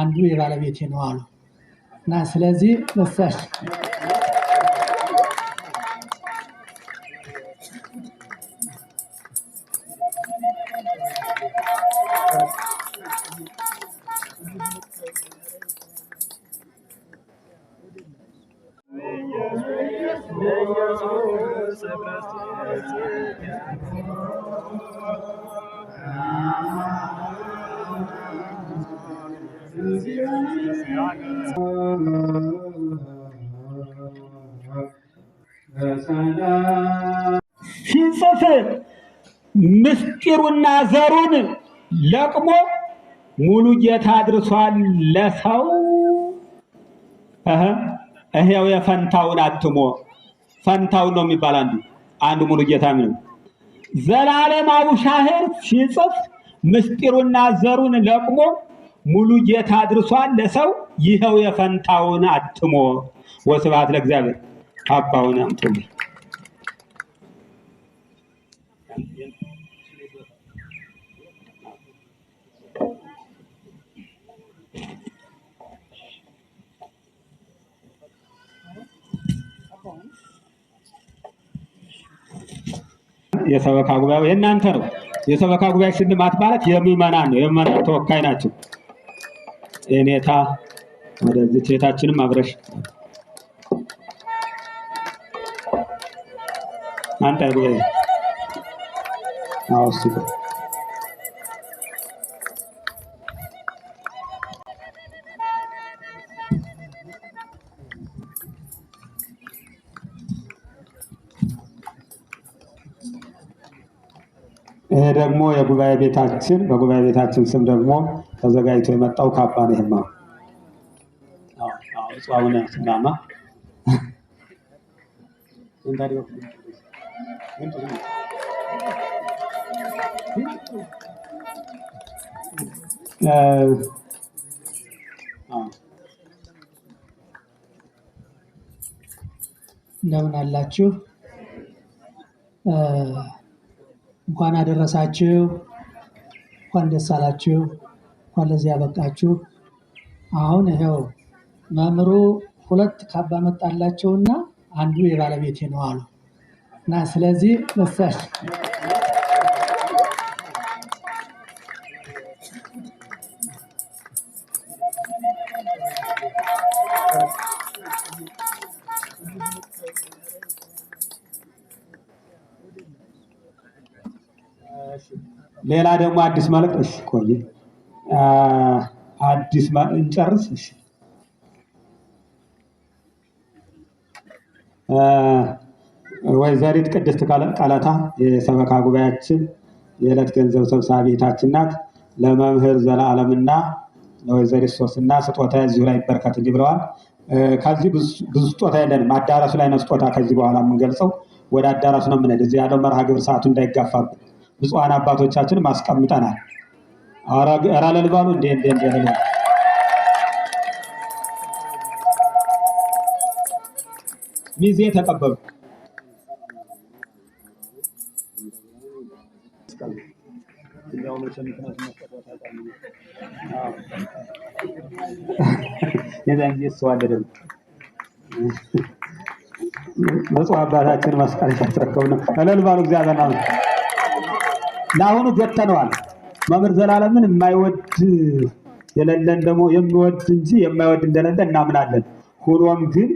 አንዱ የባለቤቴ ነው አሉ እና ስለዚህ ለሳሽ ሲጽፍ ምስጢሩና ዘሩን ለቅሞ ሙሉ ጌታ አድርሷል ለሰው ይሄው የፈንታውን አትሞ ፈንታውን ነው የሚባል አንዱ ሙሉ ጌታ ነው። ዘላለማዊ ሻህር ሲጽፍ ምስጢሩና ዘሩን ለቅሞ ሙሉ ጌታ አድርሷል ለሰው ይሄው የፈንታውን አትሞ። ወስብሐት ለእግዚአብሔር። አባውን አምጡልኝ። የሰበካ ጉባኤው የእናንተ ነው። የሰበካ ጉባኤ ሽልማት ማለት የምዕመናን ነው። የምዕመናን ተወካይ ናቸው። እኔታ ወደዚህ ሴታችንም አብረሽ አንተ ጉባኤ አውስቱ ይሄ ደግሞ የጉባኤ ቤታችን በጉባኤ ቤታችን ስም ደግሞ ተዘጋጅቶ የመጣው ካባ ነው። ይሄማ ጻውና ስናማ እንታዲው እንደምን አላችሁ? እንኳን አደረሳችሁ፣ እንኳን ደስ አላችሁ፣ እንኳን ለዚህ ያበቃችሁ። አሁን ይሄው መምህሩ ሁለት ካባ መጣላቸውና አንዱ የባለቤቴ ነው አሉ እና ስለዚህ ለሳሽ ሌላ ደግሞ አዲስ መልእክት። እሺ ቆይ አዲስ እንጨርስ። እሺ ወይዘሪት ቅድስት ቃላታ የሰበካ ጉባኤያችን የዕለት ገንዘብ ሰብሳቢ ቤታችን ናት። ለመምህር ዘላለምና ለወይዘሪት ሶስና ስጦታ እዚሁ ላይ ይበርከት እንጂ ብለዋል። ከዚህ ብዙ ስጦታ የለንም። አዳራሹ ላይ ነው ስጦታ ከዚህ በኋላ የምንገልጸው። ወደ አዳራሹ ነው የምንሄድ። እዚህ ያለው መርሃ ግብር ሰዓቱ እንዳይጋፋብን ብፁዓን አባቶቻችንም አስቀምጠናል። ኧረ ለልባሉ እንደ ሚዜ ተቀበሉ። የዛን ጊዜ ተዋደደም ብፁዕ አባታችን መስቀል ያስረከቡ ነው። ለልባሉ እግዚአብሔር ነው። ለአሁኑ ገተነዋል። መምህር ዘላለምን የማይወድ የሌለን ደግሞ የሚወድ እንጂ የማይወድ እንደሌለ እናምናለን። ሆኖም ግን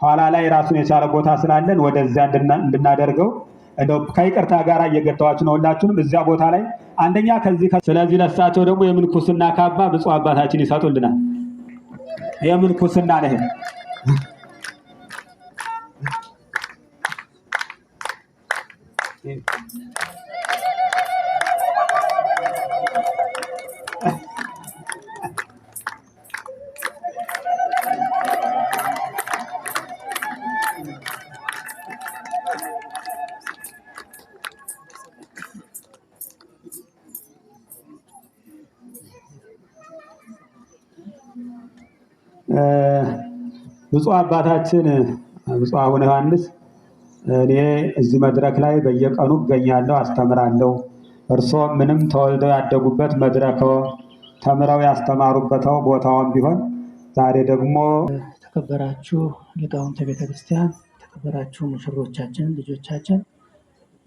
ኋላ ላይ ራሱን የቻለ ቦታ ስላለን ወደዚያ እንድናደርገው እንደው ከይቅርታ ጋር እየገጠዋችሁ ነው። ሁላችሁንም እዚያ ቦታ ላይ አንደኛ ከዚህ ስለዚህ ለሳቸው ደግሞ የምንኩስና ካባ ብፁዕ አባታችን ይሰጡልናል። የምንኩስና ነው። ብፁዕ አባታችን ብፁዕ አቡነ ዮሐንስ እኔ እዚህ መድረክ ላይ በየቀኑ እገኛለሁ፣ አስተምራለሁ። እርሶ ምንም ተወልደው ያደጉበት መድረክ ተምረው ያስተማሩበታው ቦታውን ቢሆን ዛሬ ደግሞ ተከበራችሁ ሊቃውንተ ቤተክርስቲያን፣ ተከበራችሁ ሙሽሮቻችን፣ ልጆቻችን፣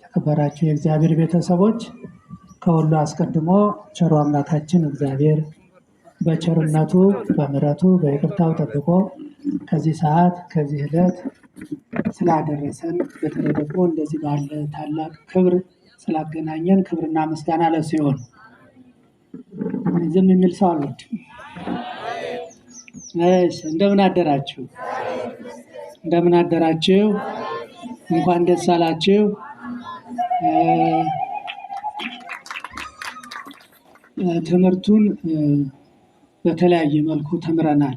ተከበራችሁ የእግዚአብሔር ቤተሰቦች፣ ከሁሉ አስቀድሞ ቸሩ አምላካችን እግዚአብሔር በቸርነቱ በምሕረቱ በይቅርታው ጠብቆ ከዚህ ሰዓት ከዚህ ዕለት ስላደረሰን በተለይ ደግሞ እንደዚህ ባለ ታላቅ ክብር ስላገናኘን ክብርና ምስጋና ለእሱ ይሁን። ዝም የሚል ሰው አልወድም። እንደምን አደራችሁ? እንደምን አደራችሁ? እንኳን ደስ አላችሁ። ትምህርቱን በተለያየ መልኩ ተምረናል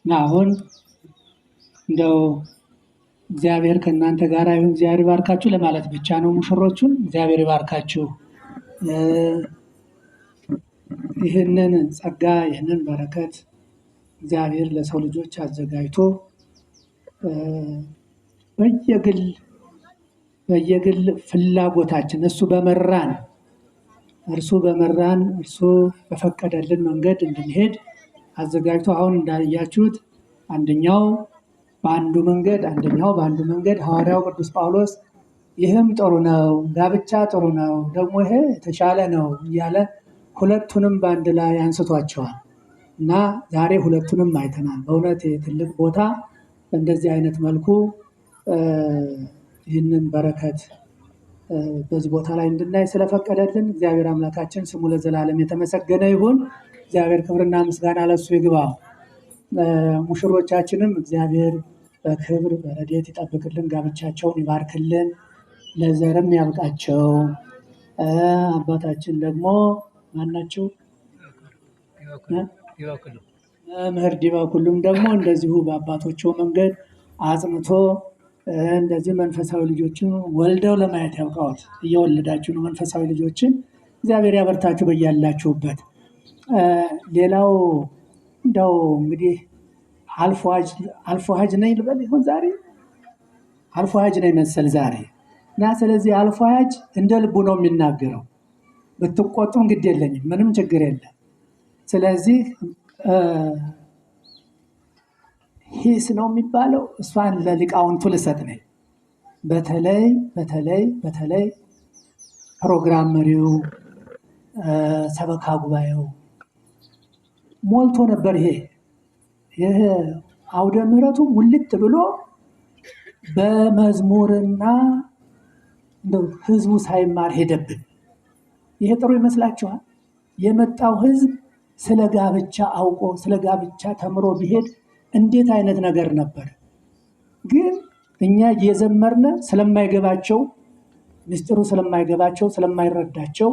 እና አሁን እንደው እግዚአብሔር ከእናንተ ጋር ይሁን፣ እግዚአብሔር ይባርካችሁ ለማለት ብቻ ነው። ሙሽሮቹን እግዚአብሔር ይባርካችሁ። ይህንን ጸጋ ይህንን በረከት እግዚአብሔር ለሰው ልጆች አዘጋጅቶ በየግል ፍላጎታችን እርሱ በመራን በፈቀደልን መንገድ እንድንሄድ አዘጋጅቶ አሁን እንዳያችሁት አንደኛው በአንዱ መንገድ ሐዋርያው ቅዱስ ጳውሎስ ይህም ጥሩ ነው፣ ጋብቻ ጥሩ ነው፣ ደግሞ ይሄ የተሻለ ነው እያለ ሁለቱንም በአንድ ላይ አንስቷቸዋል እና ዛሬ ሁለቱንም አይተናል። በእውነት ትልቅ ቦታ እንደዚህ አይነት መልኩ ይህንን በረከት በዚህ ቦታ ላይ እንድናይ ስለፈቀደልን እግዚአብሔር አምላካችን ስሙ ለዘላለም የተመሰገነ ይሁን። እግዚአብሔር ክብርና ምስጋና ለሱ ይግባው። ሙሽሮቻችንም እግዚአብሔር በክብር በረድኤት ይጠብቅልን፣ ጋብቻቸውን ይባርክልን፣ ለዘርም ያብቃቸው። አባታችን ደግሞ ማናቸው? መምህር ዲባኩሉም ደግሞ እንደዚሁ በአባቶቸው መንገድ አጽንቶ እንደዚህ መንፈሳዊ ልጆችን ወልደው ለማየት ያብቃዎት። እየወለዳችሁ ነው መንፈሳዊ ልጆችን። እግዚአብሔር ያበርታችሁ በያላችሁበት። ሌላው እንደው እንግዲህ አልፎ ሀጅ ነኝ ልበል ይሆን ዛሬ? አልፎ ሀጅ ነኝ መሰል ዛሬ እና ስለዚህ አልፎ ሀጅ እንደ ልቡ ነው የሚናገረው። ብትቆጡም ግድ የለኝም፣ ምንም ችግር የለም። ስለዚህ ሂስ ነው የሚባለው፣ እሷን ለሊቃውንቱ ልሰጥ ነኝ። በተለይ ፕሮግራም መሪው ሰበካ ጉባኤው ሞልቶ ነበር። ይሄ አውደ ምሕረቱ ሙልት ብሎ በመዝሙርና እንደው ህዝቡ ሳይማር ሄደብን። ይሄ ጥሩ ይመስላችኋል? የመጣው ህዝብ ስለ ጋብቻ አውቆ ስለ ጋብቻ ተምሮ ቢሄድ እንዴት አይነት ነገር ነበር። ግን እኛ እየዘመርነ ስለማይገባቸው ምስጢሩ ስለማይረዳቸው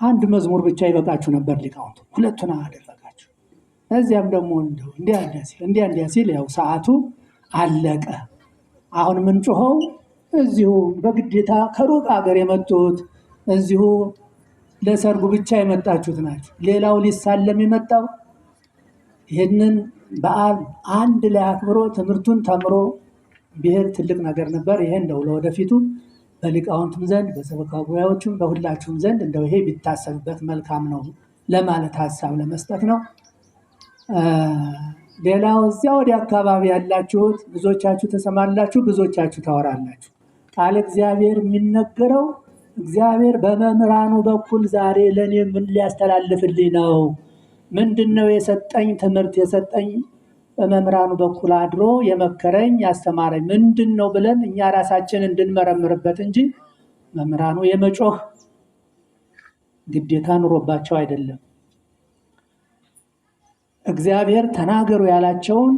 አንድ መዝሙር ብቻ ይበቃችሁ ነበር። ሊቃውንቱ ሁለቱን አደረጋችሁ። እዚያም ደግሞ እንዲያ ሲል ያው ሰዓቱ አለቀ። አሁን ምንጮኸው እዚሁ በግዴታ ከሩቅ ሀገር የመጡት እዚሁ ለሰርጉ ብቻ የመጣችሁት ናቸው። ሌላው ሊሳለም የመጣው ይህንን በዓል አንድ ላይ አክብሮ ትምህርቱን ተምሮ ብሄር ትልቅ ነገር ነበር። ይሄ እንደው ለወደፊቱ በሊቃውንቱም ዘንድ በሰበካ ጉባኤዎችም በሁላችሁም ዘንድ እንደው ይሄ ቢታሰብበት መልካም ነው ለማለት ሀሳብ ለመስጠት ነው። ሌላው እዚያ ወዲያ አካባቢ ያላችሁት ብዙዎቻችሁ ተሰማላችሁ፣ ብዙዎቻችሁ ታወራላችሁ። ቃል እግዚአብሔር የሚነገረው እግዚአብሔር በመምህራኑ በኩል ዛሬ ለእኔ ምን ሊያስተላልፍልኝ ነው? ምንድነው የሰጠኝ ትምህርት የሰጠኝ በመምህራኑ በኩል አድሮ የመከረኝ ያስተማረኝ ምንድነው ብለን እኛ ራሳችን እንድንመረምርበት እንጂ መምህራኑ የመጮህ ግዴታ ኑሮባቸው አይደለም። እግዚአብሔር ተናገሩ ያላቸውን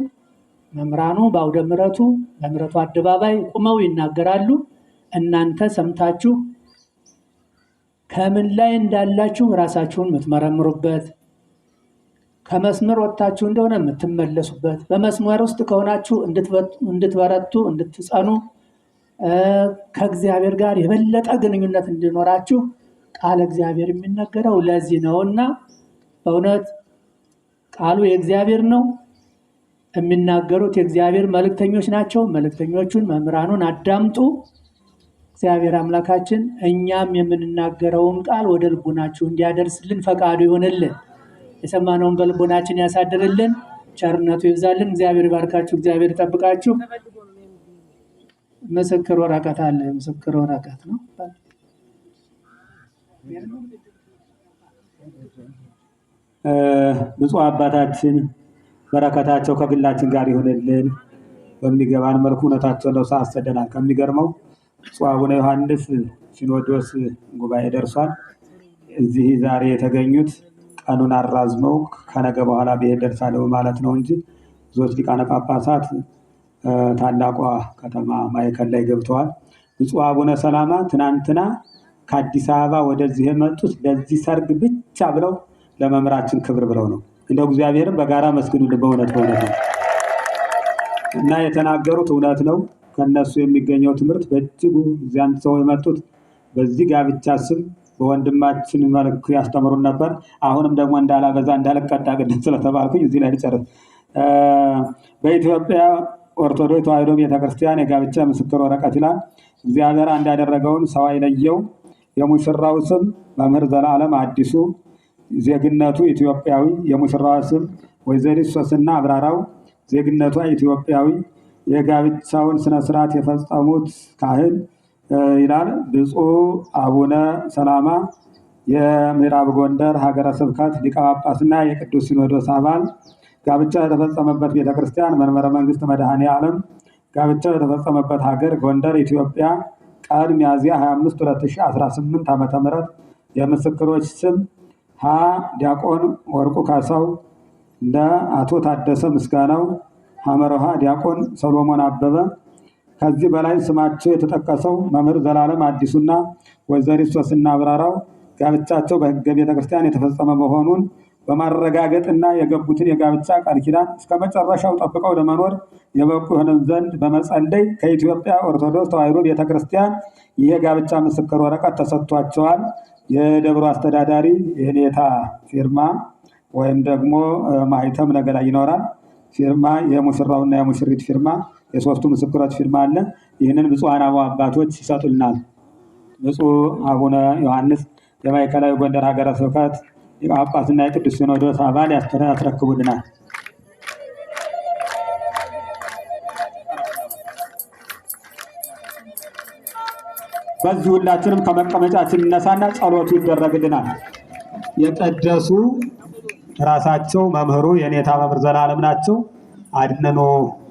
መምህራኑ በአውደ ምሕረቱ በምሕረቱ አደባባይ ቁመው ይናገራሉ። እናንተ ሰምታችሁ ከምን ላይ እንዳላችሁ ራሳችሁን የምትመረምሩበት፣ ከመስመር ወጥታችሁ እንደሆነ የምትመለሱበት፣ በመስመር ውስጥ ከሆናችሁ እንድትበረቱ እንድትጸኑ፣ ከእግዚአብሔር ጋር የበለጠ ግንኙነት እንዲኖራችሁ ቃል እግዚአብሔር የሚነገረው ለዚህ ነውና በእውነት ቃሉ የእግዚአብሔር ነው። የሚናገሩት የእግዚአብሔር መልእክተኞች ናቸው። መልእክተኞቹን መምህራኑን አዳምጡ። እግዚአብሔር አምላካችን እኛም የምንናገረውን ቃል ወደ ልቡናችሁ እንዲያደርስልን ፈቃዱ ይሆንልን። የሰማነውን በልቡናችን ያሳድርልን። ቸርነቱ ይብዛልን። እግዚአብሔር ይባርካችሁ። እግዚአብሔር ይጠብቃችሁ። ምስክር ወረቀት አለ። ምስክር ወረቀት ነው። ብፁዕ አባታችን በረከታቸው ከግላችን ጋር ይሆንልን። በሚገባን መልኩ እውነታቸው ነው ሳሰደናል። ከሚገርመው ብፁዕ አቡነ ዮሐንስ ሲኖዶስ ጉባኤ ደርሷል። እዚህ ዛሬ የተገኙት ቀኑን አራዝመው ከነገ በኋላ ብሄድ ደርሳለሁ ማለት ነው እንጂ ብዙዎች ሊቃነ ጳጳሳት ታላቋ ከተማ ማዕከል ላይ ገብተዋል። ብፁዕ አቡነ ሰላማ ትናንትና ከአዲስ አበባ ወደዚህ የመጡት ለዚህ ሰርግ ብቻ ብለው ለመምህራችን ክብር ብለው ነው። እንደው እግዚአብሔርም በጋራ መስግኑልን። በእውነት ነው እና የተናገሩት እውነት ነው። ከነሱ የሚገኘው ትምህርት በእጅጉ እዚያን ሰው የመጡት በዚህ ጋብቻ ስም በወንድማችን መልኩ ያስተምሩን ነበር። አሁንም ደግሞ እንዳላበዛ እንዳልቀጣ ቅድም ስለተባልኩኝ እዚህ ላይ ልጨርስ። በኢትዮጵያ ኦርቶዶክስ ተዋሕዶ ቤተክርስቲያን የጋብቻ ምስክር ወረቀት ይላል። እግዚአብሔር አንድ ያደረገውን ሰው አይለየው። የሙሽራው ስም መምህር ዘላለም አዲሱ፣ ዜግነቱ ኢትዮጵያዊ። የሙሽራዋ ስም ወይዘሪት ሶስና አብራራው፣ ዜግነቷ ኢትዮጵያዊ። የጋብቻውን ስነ ስርዓት የፈጸሙት ካህን ይላል ብፁዕ አቡነ ሰላማ የምዕራብ ጎንደር ሀገረ ስብከት ሊቀ ጳጳስና የቅዱስ ሲኖዶስ አባል። ጋብቻው የተፈጸመበት ቤተክርስቲያን መንበረ መንግስት መድኃኔ ዓለም። ጋብቻው የተፈጸመበት ሀገር ጎንደር ኢትዮጵያ። ቀን ሚያዝያ 25 2018 ዓ.ም። የምስክሮች ስም ሀ ዲያቆን ወርቁ ካሳው፣ ለአቶ ታደሰ ምስጋናው፣ ሐመረሃ ዲያቆን ሰሎሞን አበበ። ከዚህ በላይ ስማቸው የተጠቀሰው መምህር ዘላለም አዲሱና ወይዘሪት ሶስና አብራራው ጋብቻቸው በሕገ ቤተክርስቲያን የተፈጸመ መሆኑን በማረጋገጥና የገቡትን የጋብቻ ቃል ኪዳን እስከ መጨረሻው ጠብቀው ለመኖር የበቁ ይሆን ዘንድ በመጸለይ ከኢትዮጵያ ኦርቶዶክስ ተዋሕዶ ቤተክርስቲያን የጋብቻ ምስክር ወረቀት ተሰጥቷቸዋል። የደብሩ አስተዳዳሪ የኔታ ፊርማ ወይም ደግሞ ማህተም ነገር ላይ ይኖራል። ፊርማ የሙሽራውና የሙሽሪት ፊርማ፣ የሶስቱ ምስክሮች ፊርማ አለ። ይህንን ብፁዓን አባቶች ይሰጡልናል። ብፁዕ አቡነ ዮሐንስ የማዕከላዊ ጎንደር ሀገረ ስብከት ሊቀ ጳጳስና የቅዱስ ሲኖዶስ አባል ያስረክቡልናል። በዚህ ሁላችንም ከመቀመጫችን እነሳና ጸሎቱ ይደረግልናል። የቀደሱ ራሳቸው መምህሩ የኔታ መምህር ዘላለም ናቸው። አድነኖ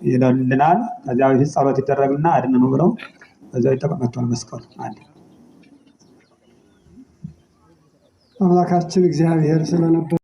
ይለልናል። ከዚያ በፊት ጸሎት ይደረግልና አድነኖ ብለው በዛው የተቀመጠው መስቀል አለ። አምላካችን እግዚአብሔር ስለነበር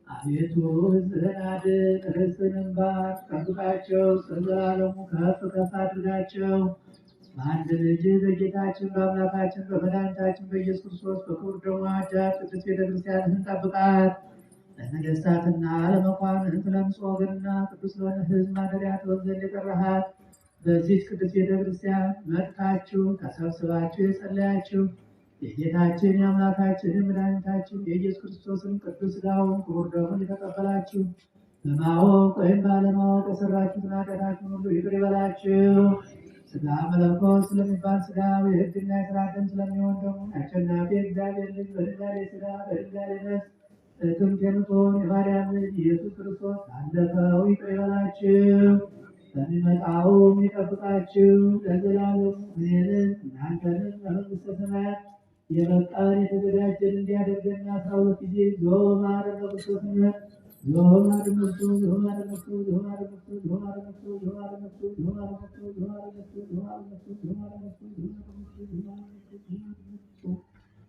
አቤቱ ሕዝብህን አድን፣ ርስትህንም ባርክ፣ ጠብቃቸው፣ ዘላለሙ ከፍ ከፍ አድርጋቸው። በአንድ ልጅ በጌታችን በአምላካችን በመድኃኒታችን በኢየሱስ ክርስቶስ በክቡር ደሙ አዳር ቅድስት ቤተክርስቲያንህን ጠብቃት። ለነገሥታትና ለመኳንንት ለንጹሕ ወገንና ቅዱስ ለሆነ ሕዝብ ማደሪያ ትሆን ዘንድ የጠራሃት በዚህች ቅድስት ቤተክርስቲያን መጥታችሁ ተሰብስባችሁ የጸለያችሁ የጌታችን የአምላካችን የመድኃኒታችን የኢየሱስ ክርስቶስን ቅዱስ ሥጋውን ክቡር ደሙን የተቀበላችሁ በማወቅ ወይም ባለማወቅ የሰራችሁትን ኃጢአታችሁን ሁሉ ይቅር ይበላችሁ። ሥጋ መለኮት ስለሚባል ሥጋዊ የሕግና የሥርዓት ደም ስለሚሆን ደግሞ አሸናፊ እግዚአብሔር ልጅ በድንጋሌ ሥጋ በድንጋሌ ነፍስ ትምክህቱን የማርያም ልጅ ኢየሱስ ክርስቶስ አለፈው ይቅር ይበላችሁ በሚመጣውም ይጠብቃችሁ ለዘላለሙ እኔንም እናንተንም ለመንግሥተ ሰማያት የበቃን የተዘጋጀን እንዲያደርገን 12 ጊዜ ዞ ማረነ ክርስቶስነት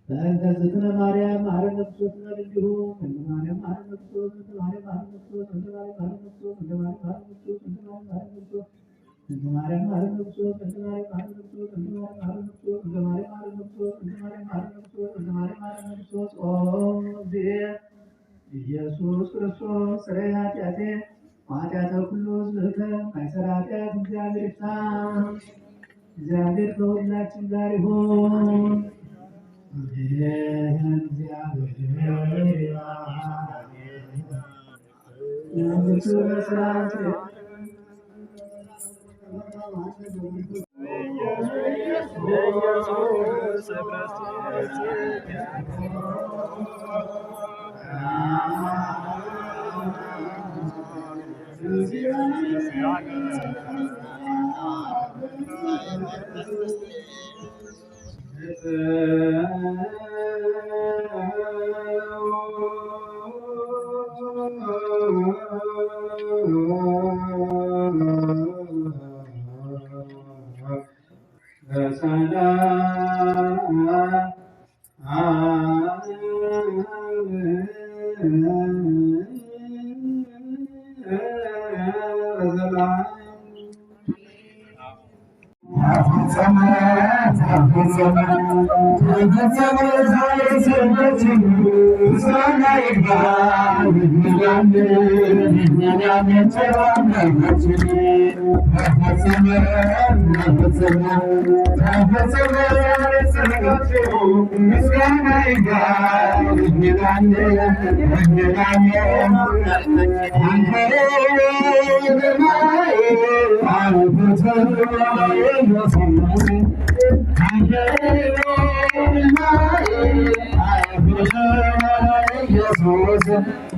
በእንተዝትነ ማርያም ማረነ ክርስቶስነት እንዲሁም እንደ ማርያም ማረነ ክርስቶስ እንደ ማርያም ማረነ ክርስቶስ እንደ ማርያም ማረነ ክርስቶስ እንደ ማርያም ማረነ ክርስቶስ እንደ ማርያም ማረነ ክርስቶስ እንደ ማርያም ማረነ ክርስቶስ እንደ ማርያም ማረነ ክርስቶስ እንደ ማርያም ማረነ ክርስቶስ እንደ ማርያም ማረነ ክርስቶስ እንደ ማርያም ማረነ ክርስቶስ ኦ እግዚእ ኢየሱስ ክርስቶስ ስረይ ኃጢአቴ ኃጢአተ ኩሉ ሕዝብከ ማይሰራ ኃጢአት እግዚአብሔር ይፍታ። እግዚአብሔር ከሁላችን ጋር ይሁን። Jesus